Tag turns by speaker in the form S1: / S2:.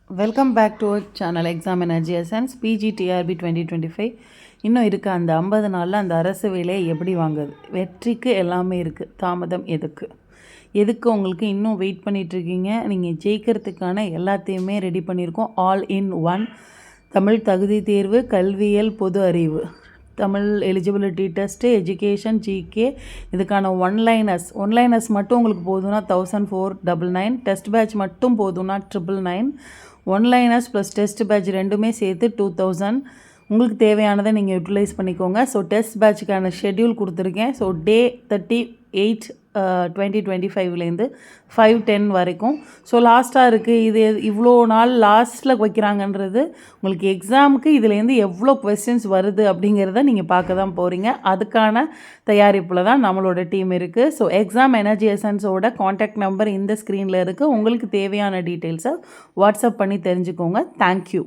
S1: Welcome back to our channel exam energy essence PGTRB 2025. இன்னும் இருக்குது அந்த 50 நாளில் அந்த அரசு வேலையை எப்படி வாங்குறது. வெற்றிக்கு எல்லாமே இருக்குது, தாமதம் எதுக்கு உங்களுக்கு இன்னும் வெயிட் பண்ணிகிட்ருக்கீங்க. நீங்கள் ஜெயிக்கிறதுக்கான எல்லாத்தையுமே ரெடி பண்ணியிருக்கோம். ஆல் இன் ஒன் தமிழ் தகுதி தேர்வு, கல்வியல், பொது அறிவு, Tamil eligibility test, education, GK. இதுக்கான ஒன்லைனர்ஸ் மட்டும் உங்களுக்கு போதுன்னா 1499. டெஸ்ட் பேட்ச் மட்டும் போதுன்னா 999. ஒன்லைனர்ஸ் ப்ளஸ் டெஸ்ட் பேட்ச் ரெண்டுமே சேர்த்து 2000. உங்களுக்கு தேவையானதை நீங்கள் யூட்டிலைஸ் பண்ணிக்கோங்க. ஸோ டெஸ்ட் பேட்சுக்கான ஷெட்யூல் கொடுத்துருக்கேன். ஸோ டே 38 2025லேருந்து 5/10 வரைக்கும். ஸோ லாஸ்ட்டாக இருக்குது. இது இவ்வளோ நாள் லாஸ்ட்டில் வைக்கிறாங்கன்றது உங்களுக்கு எக்ஸாமுக்கு இதுலேருந்து எவ்வளோ கொஸ்டின்ஸ் வருது அப்படிங்கிறத நீங்கள் பார்க்க தான் போகிறீங்க. அதுக்கான தயாரிப்பில் தான் நம்மளோட டீம் இருக்குது. ஸோ எக்ஸாம் எனர்ஜி எசன்ஸோட காண்டாக்ட் நம்பர் இந்த ஸ்க்ரீனில் இருக்குது. உங்களுக்கு தேவையான டீட்டெயில்ஸை வாட்ஸ்அப் பண்ணி தெரிஞ்சுக்கோங்க. தேங்க்யூ.